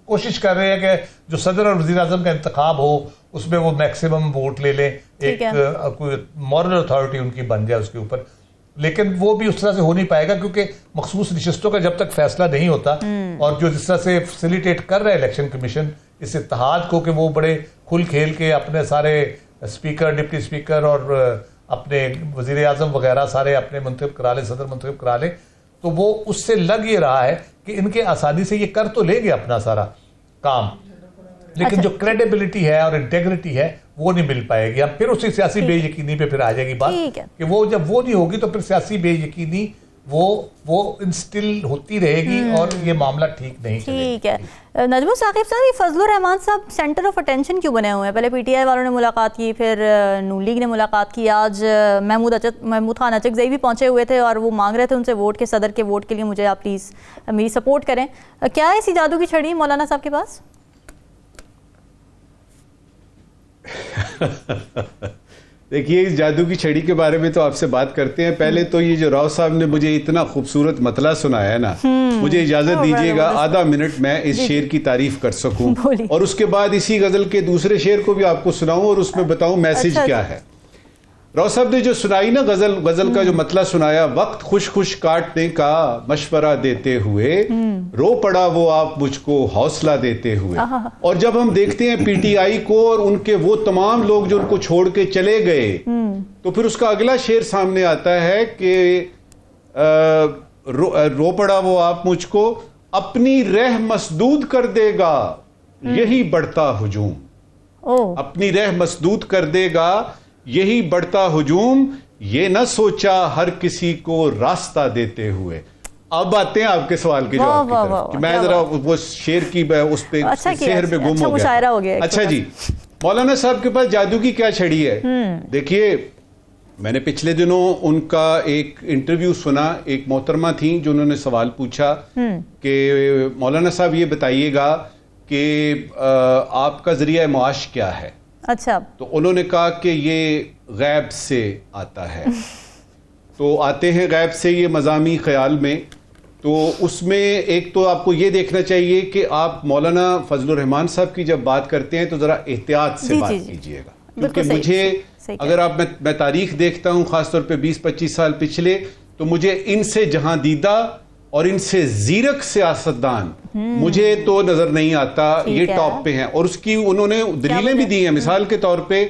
कोशिश कर रहे हैं कि जो सदर और वज़ीर आज़म का इंतखाब हो उसमें वो मैक्सिमम वोट ले लें, एक कोई मॉरल अथॉरिटी उनकी बन जाए उसके ऊपर। लेकिन वो भी उस तरह से हो नहीं पाएगा क्योंकि मखसूस नशिस्तों का जब तक फैसला नहीं होता, और जो जिस तरह से फैसिलिटेट कर रहा है इलेक्शन कमीशन इस इत्तेहाद को कि वो बड़े खुल खेल के अपने सारे स्पीकर, डिप्टी स्पीकर और अपने वज़ीर आज़म वगैरह सारे अपने मुंतखब करा ले, सदर मुंतखब करा ले, तो वो उससे लग ये रहा है कि इनके आसानी से ये कर तो लेंगे अपना सारा काम, लेकिन जो क्रेडिबिलिटी है और इंटेग्रिटी है वो नहीं मिल पाएगी। अब फिर उसी सियासी बेयकीनी पे फिर आ जाएगी बात कि वो जब वो नहीं होगी तो फिर सियासी बेयकीनी वो इंस्टिल होती रहेगी और ये मामला ठीक नहीं चलेगा। ठीक है। नजमुल साकिब साहब, ये फजलुर रहमान साहब सेंटर ऑफ अटेंशन क्यों बने हुए हैं? पहले PTI वालों ने मुलाकात की, फिर नून लीग ने मुलाकात की, आज महमूद खान अचकज़ई भी पहुंचे हुए थे और वो मांग रहे थे उनसे वोट के, सदर के वोट के लिए मुझे आप प्लीज़ मेरी सपोर्ट करें। क्या ऐसी जादू की छड़ी मौलाना साहब के पास? देखिए, इस जादू की छड़ी के बारे में तो आपसे बात करते हैं। पहले तो ये जो राव साहब ने मुझे इतना खूबसूरत मतला सुनाया है ना, मुझे इजाजत दीजिएगा आधा मिनट मैं इस शेर की तारीफ कर सकूं, और उसके बाद इसी गजल के दूसरे शेर को भी आपको सुनाऊं और उसमें बताऊं मैसेज क्या है। राव साहब ने जो सुनाई ना गजल का जो मतला सुनाया, वक्त खुश खुश काटने का मशवरा देते हुए रो पड़ा वो आप मुझको हौसला देते हुए। और जब हम देखते हैं PTI को और उनके वो तमाम लोग जो उनको छोड़ के चले गए, तो फिर उसका अगला शेर सामने आता है कि रो पड़ा वो आप मुझको, अपनी रह मसदूद कर देगा यही बढ़ता हुजूम। अपनी रह मसदूद कर देगा यही बढ़ता हुजूम, ये न सोचा हर किसी को रास्ता देते हुए। अब आते हैं आपके सवाल के जवाब की तरफ कि मैं जरा वो शेर की उस पे शहर में गुम हो गया। अच्छा जी, मौलाना साहब के पास जादू की क्या छड़ी है? देखिए, मैंने पिछले दिनों उनका एक इंटरव्यू सुना, एक मोहतरमा थी जो उन्होंने सवाल पूछा कि मौलाना साहब ये बताइएगा कि आपका जरिया माश क्या है? अच्छा। तो उन्होंने कहा कि ये गैब से आता है। तो आते हैं गैब से ये मज़ामी ख्याल में, तो उसमें एक तो आपको ये देखना चाहिए कि आप मौलाना फजलुर रहमान साहब की जब बात करते हैं तो ज़रा एहतियात से बात कीजिएगा, क्योंकि मुझे अगर आप मैं तारीख देखता हूँ खासतौर पे 20-25 साल पिछले, तो मुझे इनसे जहां दीदा और इनसे जीरक सियासतदान मुझे तो नजर नहीं आता। ये टॉप पे हैं और उसकी उन्होंने दलीलें भी दी हैं। मिसाल के तौर पे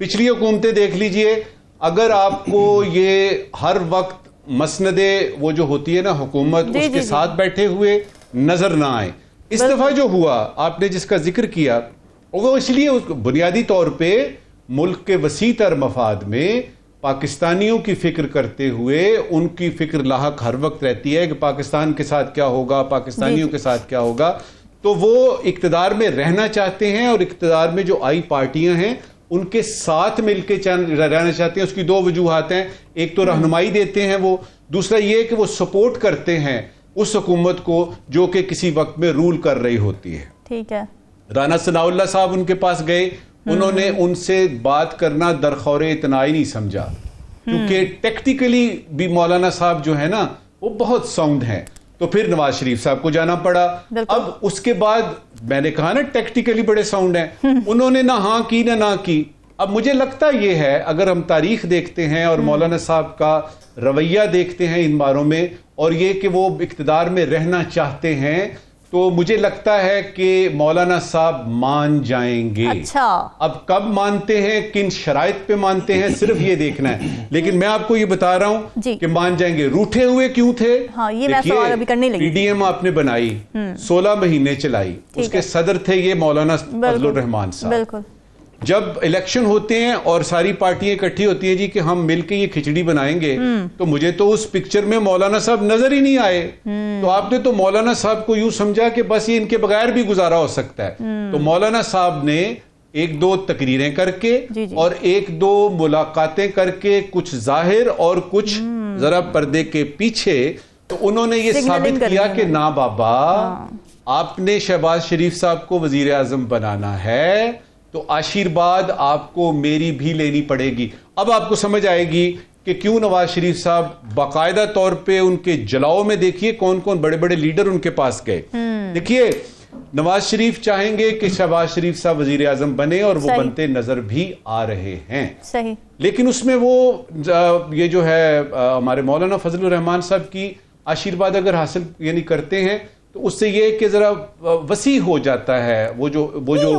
पिछली हुकूमतें देख लीजिए, अगर आपको ये हर वक्त मसनदे वो जो होती है ना हुकूमत, उसके साथ बैठे हुए नजर ना आए। इस दफा जो हुआ आपने जिसका जिक्र किया वो इसलिए बुनियादी तौर पे मुल्क के वसी तर मफाद में पाकिस्तानियों की फिक्र करते हुए उनकी फिक्र लाहक हर वक्त रहती है कि पाकिस्तान के साथ क्या होगा, पाकिस्तानियों के साथ क्या होगा। तो वो इक्तदार में रहना चाहते हैं और इक्तदार में जो आई पार्टियां हैं उनके साथ मिलकर रहना चाहते हैं। उसकी दो वजूहात हैं, एक तो रहनुमाई देते हैं वो, दूसरा ये कि वो सपोर्ट करते हैं उस हुकूमत को जो कि किसी वक्त में रूल कर रही होती है। ठीक है। राना सनाउल्लाह साहब उनके पास गए, उन्होंने उनसे बात करना दरखौरे इतना ही नहीं समझा, क्योंकि टेक्निकली भी मौलाना साहब जो है ना वो बहुत साउंड हैं। तो फिर नवाज शरीफ साहब को जाना पड़ा। अब उसके बाद मैंने कहा ना टेक्निकली बड़े साउंड हैं, उन्होंने ना हाँ की ना की। अब मुझे लगता ये है, अगर हम तारीख देखते हैं और मौलाना साहब का रवैया देखते हैं इन बारों में, और ये कि वो इक्तदार में रहना चाहते हैं, तो मुझे लगता है कि मौलाना साहब मान जाएंगे। अच्छा। अब कब मानते हैं, किन शराइत पे मानते हैं, सिर्फ ये देखना है। लेकिन मैं आपको ये बता रहा हूं कि मान जाएंगे। रूठे हुए क्यों थे? हाँ, ये मैं सवाल अभी करने लगी। पीडीएम आपने बनाई, 16 महीने चलाई, उसके सदर थे ये मौलाना फजलुर रहमान साहब। बिल्कुल। जब इलेक्शन होते हैं और सारी पार्टियां इकट्ठी होती हैं जी कि हम मिलके ये खिचड़ी बनाएंगे, तो मुझे तो उस पिक्चर में मौलाना साहब नजर ही नहीं आए। तो आपने तो मौलाना साहब को यूं समझा कि बस ये इनके बगैर भी गुजारा हो सकता है। तो मौलाना साहब ने एक दो तकरीरें करके और एक दो मुलाकातें करके, कुछ जाहिर और कुछ जरा पर्दे के पीछे, तो उन्होंने ये साबित किया कि ना बाबा, आपने शहबाज शरीफ साहब को वजीर आजम बनाना है तो आशीर्वाद आपको मेरी भी लेनी पड़ेगी। अब आपको समझ आएगी कि क्यों नवाज शरीफ साहब बाकायदा तौर पे उनके जलाओ में देखिए कौन कौन बड़े बड़े लीडर उनके पास गए। देखिए, नवाज शरीफ चाहेंगे कि शहबाज शरीफ साहब वजीर आजम बने और वो बनते नजर भी आ रहे हैं। सही। लेकिन उसमें वो ये जो है हमारे मौलाना फजलुर रहमान साहब की आशीर्वाद अगर हासिल यानी करते हैं तो उससे ये कि जरा वसी हो जाता है वो जो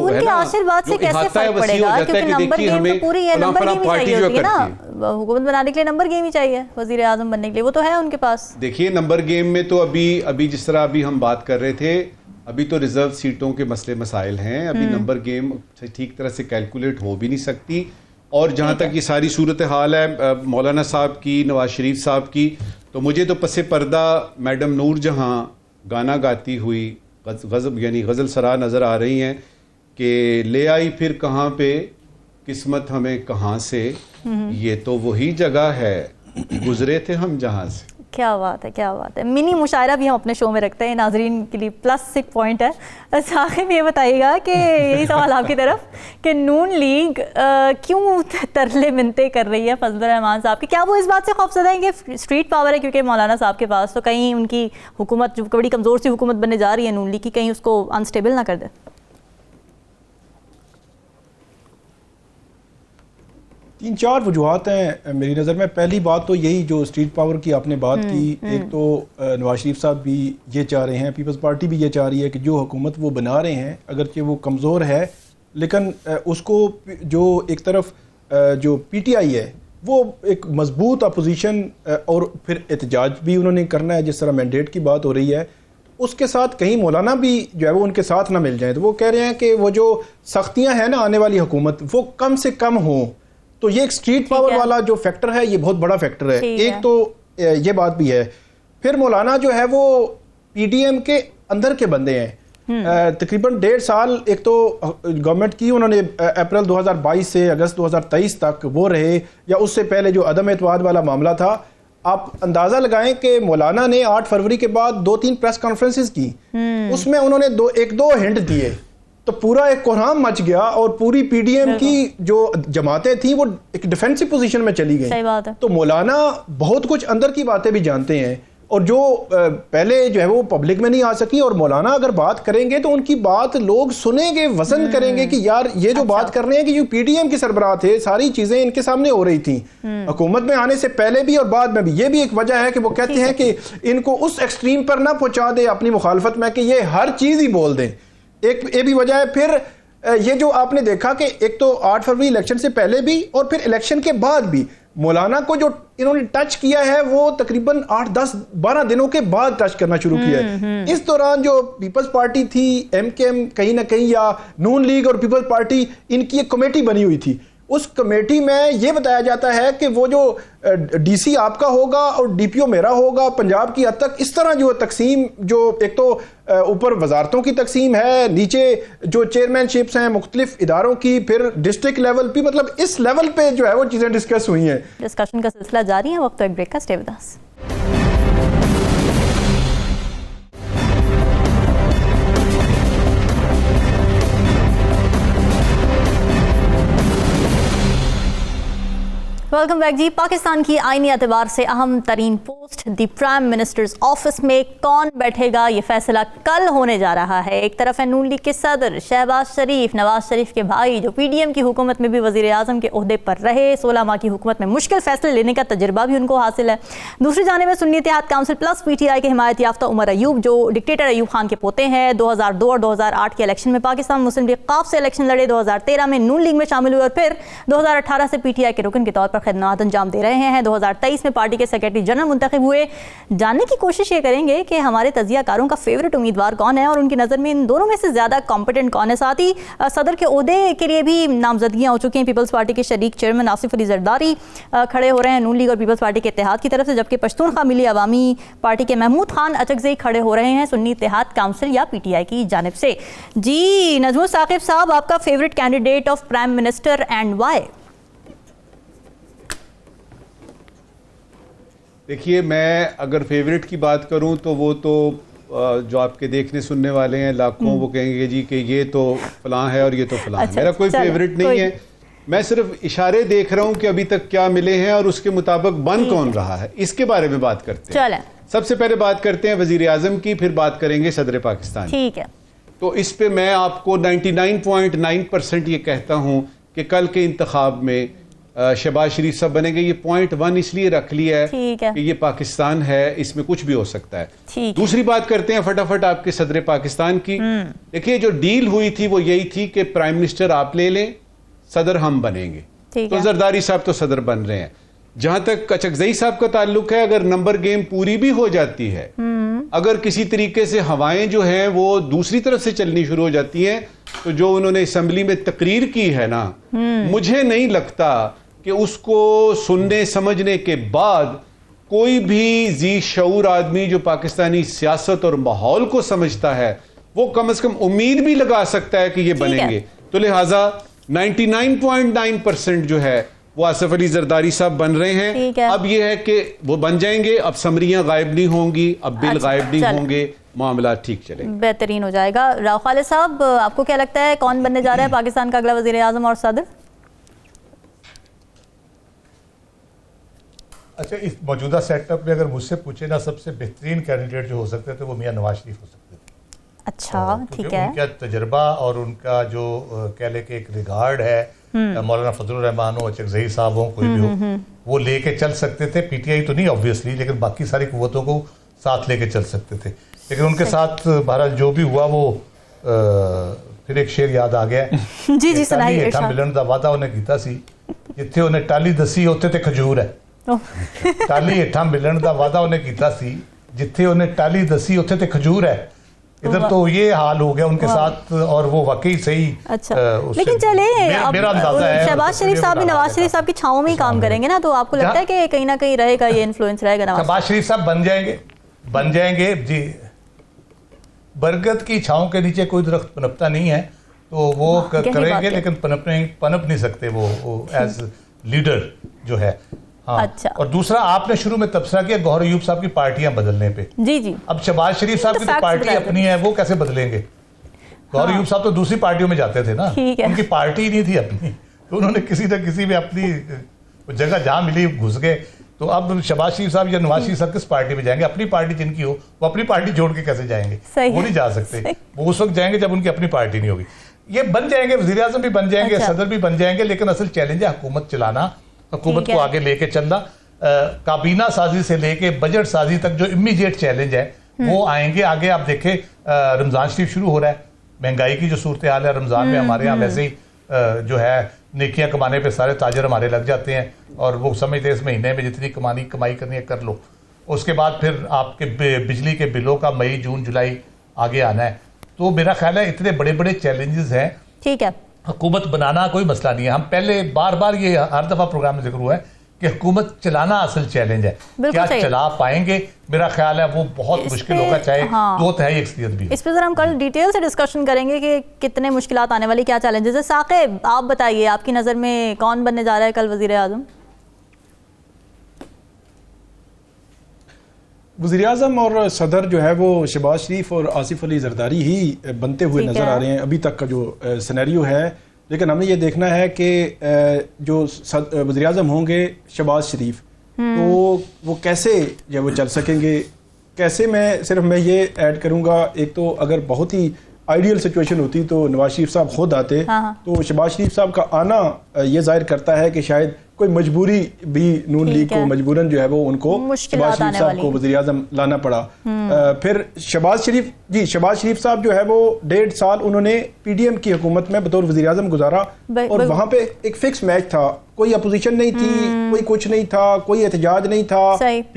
है ना, आशीर्वाद से कैसे फर्क पड़ेगा, क्योंकि नंबर गेम तो पूरी है, नंबर गेम ही चाहिए होती है ना, हुकूमत बनाने के लिए नंबर गेम ही चाहिए, वजीर आजम बनने के लिए वो तो है उनके पास। देखिए, नंबर गेम में तो अभी जिस तरह अभी हम बात कर रहे थे, अभी तो रिजर्व सीटों के मसले मसाइल हैं, अभी नंबर गेम ठीक तरह से कैलकुलेट हो भी नहीं सकती। और जहाँ तक ये सारी सूरत हाल है मौलाना साहब की, नवाज शरीफ साहब की, तो मुझे तो पसे पर्दा मैडम नूर जहाँ गाना गाती हुई गज़ब यानी गज़ल सरा नज़र आ रही हैं कि ले आई फिर कहाँ पे किस्मत हमें कहाँ से, ये तो वही जगह है गुजरे थे हम जहाँ से। क्या बात है, क्या बात है। मिनी मुशायरा भी हम अपने शो में रखते हैं, नाजरीन के लिए +6 पॉइंट है। अच्छा, आखिर में ये बताइएगा कि यही सवाल आपकी तरफ कि नून लीग क्यों तरले मिनते कर रही है फजलुर रहमान साहब की? क्या वो इस बात से खौफजदा है कि स्ट्रीट पावर है क्योंकि मौलाना साहब के पास, तो कहीं उनकी हुकूमत जो बड़ी कमज़ोर सी हुकूमत बनने जा रही है नून लीग की, कहीं उसको अनस्टेबल ना कर दे? 3-4 वजूहत हैं मेरी नज़र में। पहली बात तो यही जो स्ट्रीट पावर की आपने बात की, एक तो नवाज शरीफ साहब भी ये चाह रहे हैं, पीपल्स पार्टी भी ये चाह रही है कि जो हुकूमत वो बना रहे हैं अगरचे वो कमज़ोर है, लेकिन उसको जो एक तरफ जो PTI है वो एक मजबूत अपोजिशन और फिर एहतजाज भी उन्होंने करना है, जिस तरह मैंडेट की बात हो रही है, उसके साथ कहीं मौलाना भी जो है वो उनके साथ ना मिल जाए। तो वो कह रहे हैं कि वो जो सख्तियां हैं ना आने वाली हुकूमत वो कम से कम हो। तो ये एक स्ट्रीट पावर वाला जो फैक्टर है ये बहुत बड़ा फैक्टर है। एक तो ये बात भी है। फिर मौलाना जो है वो पीडीएम के अंदर के बंदे हैं। तकरीबन 1.5 साल एक तो गवर्नमेंट की उन्होंने अप्रैल 2022 से अगस्त 2023 तक वो रहे, या उससे पहले जो अदम एतमाद वाला मामला था। आप अंदाजा लगाएं कि मौलाना ने 8 फरवरी के बाद 2-3 प्रेस कॉन्फ्रेंसेस की, उसमें उन्होंने 1-2 हिंट दिए तो पूरा एक कोहराम मच गया और पूरी पीडीएम की जो जमातें थी वो एक डिफेंसिव पोजीशन में चली गई। सही बात है। तो मौलाना बहुत कुछ अंदर की बातें भी जानते हैं और जो पहले जो है वो पब्लिक में नहीं आ सकी, और मौलाना अगर बात करेंगे तो उनकी बात लोग सुनेंगे, वजन करेंगे कि यार ये जो बात कर रहे हैं कि जो पीडीएम की सरबराह थे सारी चीजें इनके सामने हो रही थी हुकूमत में आने से पहले भी और बाद में भी। ये भी एक वजह है कि वो कहते हैं कि इनको उस एक्सट्रीम पर ना पहुंचा दे अपनी मुखालफत में कि ये हर चीज ही बोल दें। एक ये भी वजह है। फिर ये जो आपने देखा कि एक तो 8 फरवरी इलेक्शन से पहले भी और फिर इलेक्शन के बाद भी मौलाना को जो इन्होंने टच किया है वो तकरीबन 8-10-12 दिनों के बाद टच करना शुरू किया है। इस दौरान जो पीपल्स पार्टी थी, एमकेएम कहीं ना कहीं, या नून लीग और पीपल्स पार्टी, इनकी एक कमेटी बनी हुई थी। उस कमेटी में यह बताया जाता है कि वो जो डीसी आपका होगा और डीपीओ मेरा होगा पंजाब की हद तक, इस तरह जो तकसीम, जो एक तो ऊपर वजारतों की तकसीम है, नीचे जो चेयरमैनशिप्स हैं मुख्तलिफ इदारों की, फिर डिस्ट्रिक्ट लेवल भी, मतलब इस लेवल पे जो है वो चीजें डिस्कस हुई हैं। डिस्कशन का सिलसिला जारी है। वक्त तो एक ब्रेक का, stay with us. Welcome back जी। पाकिस्तान की आईनी एतबार से अहम तरीन post the prime minister's office में कौन बैठेगा, ये फैसला कल होने जा रहा है। एक तरफ है नून लीग के सदर शहबाज शरीफ, नवाज शरीफ के भाई, जो पीडीएम की हुकूमत में भी वजीर आजम के ओहदे पर रहे, 16 माह की हुकूमत में मुश्किल फैसले लेने का तजर्बा भी उनको हासिल है। दूसरी जानिब में Sunni Ittehad council plus PTI के हिमायत याफ्ता उमर अयूब, जो डिक्टेटर अयूब खान के पोते हैं। 2002 और 2008 के इलेक्शन में पाकिस्तान मुस्लिम लीग काफ से इलेक्शन लड़े, 2013 में नून लीग में शामिल हुए और फिर 2018 से पीटीआई के रुकन के तौर पर खिदमत अंजाम दे रहे हैं। 2023 में पार्टी के सेक्रेटरी जनरल मुंतखब हुए। जानने की कोशिश ये करेंगे कि हमारे तजियाकारों का फेवरेट उम्मीदवार कौन है और उनकी नज़र में इन दोनों में से ज़्यादा कॉम्पिटेंट कौन है। साथ ही सदर के ओहदे के लिए भी नामजदगियाँ हो चुकी हैं। पीपल्स पार्टी के शरीक चेयरमैन आसिफ अली जरदारी खड़े हो रहे हैं नून लीग और पीपल्स पार्टी के इत्तेहाद की तरफ से, जबकि पश्तूनख्वा मिली अवामी पार्टी के महमूद खान अचकज़ई खड़े हो रहे हैं सुन्नी इत्तेहाद काउंसिल या पीटीआई की जानिब से। जी नजमुल साकिब साहब, आपका favourite candidate of prime minister and why? देखिए, मैं अगर फेवरेट की बात करूं तो वो तो जो आपके देखने सुनने वाले हैं लाखों, वो कहेंगे जी कि ये तो फलां है और ये तो फलां है। मेरा कोई फेवरेट नहीं है। मैं सिर्फ इशारे देख रहा हूं कि अभी तक क्या मिले हैं और उसके मुताबिक बन कौन रहा है, इसके बारे में बात करते हैं। सबसे पहले बात करते हैं वजीर आजम की, फिर बात करेंगे सदर पाकिस्तान। ठीक है। तो इस पे मैं आपको 99.9% ये कहता हूं कि कल के इंतखाब में शहबाज शरीफ साहब बनेंगे। ये 0.1 इसलिए रख लिया है कि ये पाकिस्तान है, इसमें कुछ भी हो सकता है। दूसरी बात करते हैं फटाफट आपके सदर पाकिस्तान की। देखिए, जो डील हुई थी वो यही थी कि प्राइम मिनिस्टर आप ले लें, सदर हम बनेंगे। तो जरदारी साहब तो सदर बन रहे हैं। जहां तक अचकज़ई साहब का ताल्लुक है, अगर नंबर गेम पूरी भी हो जाती है, अगर किसी तरीके से हवाएं जो हैं वो दूसरी तरफ से चलनी शुरू हो जाती हैं, तो जो उन्होंने असम्बली में तकरीर की है ना, मुझे नहीं लगता कि उसको सुनने समझने के बाद कोई भी जी शऊर आदमी जो पाकिस्तानी सियासत और माहौल को समझता है वो कम से कम उम्मीद भी लगा सकता है कि ये बनेंगे। तो लिहाजा 99.9% जो है वो आसिफ अली जरदारी साहब बन रहे हैं। अब ये है कि वो बन जाएंगे, अब समरियां गायब नहीं होंगी, अब बिल गायब नहीं होंगे, मामला ठीक चलेगा, बेहतरीन हो जाएगा। राव खालिद साहब, आपको क्या लगता है कौन बनने जा रहा है पाकिस्तान का अगला वजीर आजम और सदर? अच्छा, इस मौजूदा सेटअप में अगर मुझसे पूछे ना, सबसे बेहतरीन कैंडिडेट जो हो सकते थे वो मियां नवाज शरीफ हो सकते थे। अच्छा, ठीक है। उनका तजर्बा और उनका जो कह ले कि एक रिगार्ड है, मौलाना फजलुर रहमान हो, अचकज़ई साहब हो, कोई भी हो, वो लेके चल सकते थे। पीटीआई तो नहीं ऑब्वियसली, लेकिन बाकी सारी कुव्वतों को साथ लेके चल सकते थे। लेकिन उनके साथ बहरहाल जो भी हुआ वो फिर एक शेर याद आ गया जी सुनाइए। मिलन का वादा उन्हें किया सी ਜਿੱਥੇ ਉਹਨੇ ਟਾਲੀ ਦੱਸੀ ਉੱਥੇ ਤੇ ਖਜੂਰ ਹੈ। ਟਾਲੀ ਹੇਠਾਂ ਮਿਲਣ ਦਾ ਵਾਅਦਾ ਉਹਨੇ ਕੀਤਾ ਸੀ, ਜਿੱਥੇ ਉਹਨੇ ਟਾਲੀ ਦੱਸੀ ਉੱਥੇ ਤੇ खजूर है। इधर तो ये हाल हो गया उनके साथ, और वो वाकई सही। अच्छा, लेकिन चले मेरा अंदाजा है शहबाज शरीफ साहब भी नवाज शरीफ साहब की छांव में ही काम करेंगे ना, तो आपको लगता है कि कहीं ना कहीं रहेगा ये इन्फ्लुएंस रहेगा शहबाज शरीफ साहब बन जाएंगे जी। बरगद की छांव के नीचे कोई दरख्त पनपता नहीं है, तो वो करेंगे, लेकिन पनप नहीं सकते वो एज लीडर जो है। हाँ। अच्छा। और दूसरा, आपने शुरू में तबसरा किया गौहर अयूब साहब की पार्टियां बदलने पे। जी जी। अब शहबाज शरीफ साहब की तो पार्टी अपनी है, वो कैसे बदलेंगे? गौहर अयूब साहब तो दूसरी पार्टियों में जाते थे ना, उनकी पार्टी ही नहीं थी अपनी, तो उन्होंने किसी न किसी में अपनी जगह जहां मिली घुस गए। तो अब शहबाज शरीफ साहब या नवाज शरीफ साहब किस पार्टी में जाएंगे? अपनी पार्टी जिनकी हो वो अपनी पार्टी जोड़ के कैसे जाएंगे? वो नहीं जा सकते, वो उस वक्त जाएंगे जब उनकी अपनी पार्टी नहीं होगी। ये बन जाएंगे, वजीर आजम भी बन जाएंगे, सदर भी बन जाएंगे, लेकिन असल चैलेंज है हुकूमत चलाना, हुकूमत को आगे लेके चलना। काबीना साजी से लेके बजट साजी तक जो इमीडिएट चैलेंज है वो आएंगे आगे। आप देखें, रमजान शरीफ शुरू हो रहा है, महंगाई की जो सूरत हाल है रमजान में हमारे यहाँ वैसे ही जो है नेकियां कमाने पे सारे ताजर हमारे लग जाते हैं, और वो समझते हैं इस महीने में जितनी कमाई करनी है कर लो। उसके बाद फिर आपके बिजली के बिलों का मई जून जुलाई आगे आना है। तो मेरा ख्याल है इतने बड़े बड़े चैलेंजेस हैं। ठीक है, हुकूमत बनाना कोई मसला नहीं है। हम पहले बार बार ये हर दफा प्रोग्राम में जिक्र हुआ है कि हुकूमत चलाना असल चैलेंज है। क्या चला पाएंगे? मेरा ख्याल है वो बहुत मुश्किल होगा, चाहे दो तिहाई अक्सरियत भी। इस पे जरा हम कल डिटेल से डिस्कशन करेंगे कि कितने मुश्किलात आने वाली, क्या चैलेंजेस है। साकिब, आप बताइए, आपकी नज़र में कौन बनने जा रहा है कल वजीर आज़म? वज़ीर आज़म और सदर जो है वो शहबाज शरीफ और आसिफ अली जरदारी ही बनते हुए नज़र आ रहे हैं अभी तक का जो सिनेरियो है। लेकिन हमें ये देखना है कि जो वज़ीर आज़म होंगे शहबाज शरीफ, तो वो कैसे जो वो चल सकेंगे, कैसे। मैं ये ऐड करूँगा, एक तो अगर बहुत ही आइडियल सिचुएशन होती तो नवाज शरीफ साहब खुद आते। तो शहबाज शरीफ साहब का आना ये जाहिर करता है कि शायद कोई मजबूरी भी नून लीग को मजबूरन जो है वो उनको शहबाज शरीफ साहब को वज़ीर आज़म लाना पड़ा। फिर शहबाज शरीफ साहब जो है वो 1.5 साल उन्होंने PDM की हुकूमत में बतौर वज़ीर आज़म गुजारा, और वहाँ पे एक फिक्स मैच था, कोई अपोजिशन नहीं थी, कोई कुछ नहीं था, कोई एहतजाज नहीं था,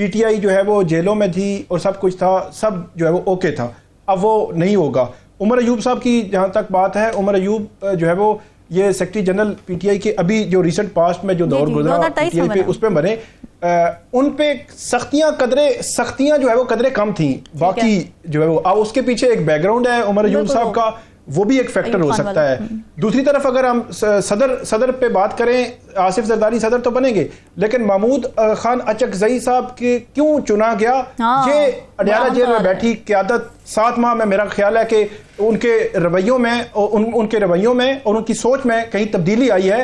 PTI जो है वो जेलों में थी और सब कुछ था, सब जो है वो ओके था। अब वो नहीं होगा। उमर अयूब साहब की जहाँ तक बात है, उमर अयूब जो है वो ये सेक्रेटरी जनरल PTI के अभी जो रिसेंट पास्ट में जो दौर गुजरा PTI पे, उस पे बने, उन पे सख्तियां जो है वो कदरे कम थी, बाकी जो है वो। अब उसके पीछे एक बैकग्राउंड है उमर अयूब साहब का, वो भी एक फैक्टर हो सकता है। दूसरी तरफ अगर हम सदर पे बात करें, आसिफ जरदारी सदर तो बनेंगे, लेकिन महमूद खान अचकजई साहब के क्यों चुना गया? ये अडयाला जेल में बैठी क़यादत 7 माह में मेरा ख्याल है कि उनके रवैयों में और उनकी सोच में कहीं तब्दीली आई है।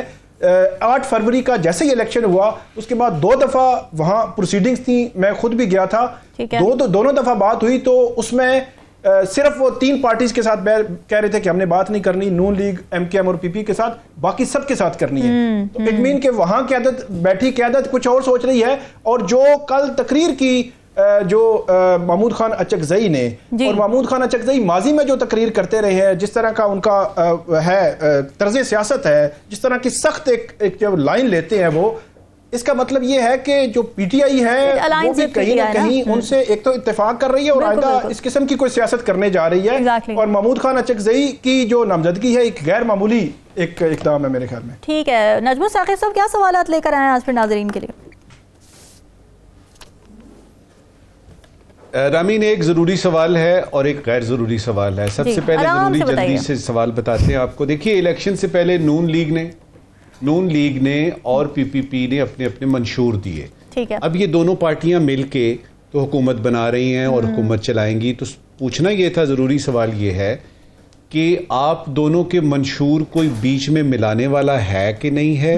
8 फरवरी का जैसे ही इलेक्शन हुआ उसके बाद 2 दफ़ा वहाँ प्रोसीडिंग्स थी, मैं खुद भी गया था, दोनों दफ़ा बात हुई, तो उसमें सिर्फ वो 3 पार्टीज के साथ कह रहे थे कि हमने बात नहीं करनी, नून लीग, MKM और PP के साथ, बाकी सबके साथ करनी है। तो इट मीन के वहां क़यादत कुछ और सोच रही है। और जो कल तकरीर की जो महमूद खान अचकजई ने, और महमूद खान अचकजई माजी में जो तकरीर करते रहे हैं, जिस तरह का उनका है तर्ज सियासत है, जिस तरह की सख्त एक जो लाइन लेते हैं वो, इसका मतलब ये है कि जो PTI है वो भी कहीं ना कहीं उनसे एक तो इत्तेफाक कर रही है और आइंदा इस किस्म की कोई सियासत करने जा रही है। और महमूद खान अचकजई की जो नामजदगी है एक गैर मामूली एक इक़दाम है मेरे ख्याल में। ठीक है, नजमुल साकिब साहब क्या सवालात लेकर आए हैं आज फिर नाज़रीन के लिए? रामीन, एक ज़रूरी सवाल है और एक गैर ज़रूरी सवाल है। सबसे पहले ज़रूरी जल्दी से सवाल बताते हैं आपको। देखिए, इलेक्शन से पहले नून लीग ने और PPP ने अपने अपने मंशूर दिए। ठीक है। अब ये दोनों पार्टियां मिलके तो हुकूमत बना रही हैं और हुकूमत चलाएंगी। तो पूछना ये था, ज़रूरी सवाल ये है कि आप दोनों के मंशूर कोई बीच में मिलाने वाला है कि नहीं है,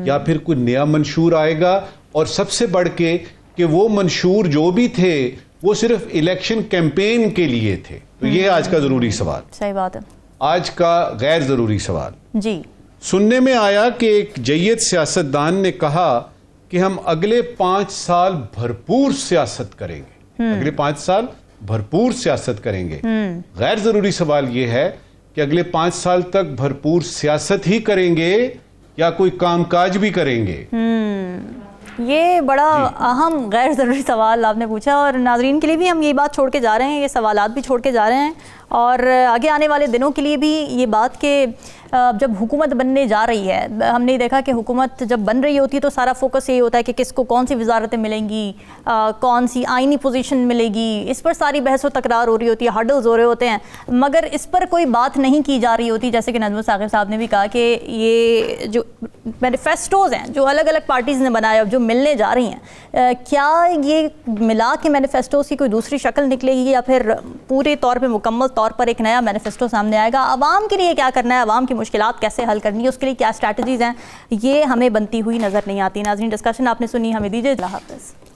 या फिर कोई नया मंशूर आएगा? और सबसे बढ़ के कि वो मंशूर जो भी थे वो सिर्फ इलेक्शन कैंपेन के लिए थे। तो ये आज का ज़रूरी सवाल। सही बात है। आज का गैर ज़रूरी सवाल जी, सुनने में आया कि एक जय्यद सियासतदान ने कहा कि हम अगले 5 साल भरपूर सियासत करेंगे। अगले 5 साल भरपूर सियासत करेंगे। गैर जरूरी सवाल यह है कि अगले 5 साल तक भरपूर सियासत ही करेंगे या कोई कामकाज भी करेंगे? ये बड़ा अहम गैर ज़रूरी सवाल आपने पूछा, और नाजरीन के लिए भी हम ये बात छोड़ के जा रहे हैं, ये सवालात भी छोड़ के जा रहे हैं, और आगे आने वाले दिनों के लिए भी ये बात के जब हुकूमत बनने जा रही है, हमने देखा कि हुकूमत जब बन रही होती है तो सारा फोकस यही होता है कि किसको कौन सी वजारतें मिलेंगी, कौन सी आइनी पोजीशन मिलेगी, इस पर सारी बहस व तकरार हो रही होती है, हर्डल्स हो रहे होते हैं, मगर इस पर कोई बात नहीं की जा रही होती। जैसे कि नजमुल साकिब साहब ने भी कहा कि ये जो मैनिफेस्टोज़ हैं जो अलग अलग पार्टीज़ ने बनाए, अब जो मिलने जा रही हैं, क्या ये मिला के मैनिफेस्टोज़ की कोई दूसरी शक्ल निकलेगी, या फिर पूरे तौर पर मुकम्मल तौर पर एक नया मैनिफेस्टो सामने आएगा? आवाम के लिए क्या करना है, आवाम की मुश्किलात कैसे हल करनी है, उसके लिए क्या स्ट्रैटेजीज़ हैं, ये हमें बनती हुई नज़र नहीं आती। नाज़रीन, डिस्कशन आपने सुनी, हमें दीजिए, अल्लाह हाफ़िज़।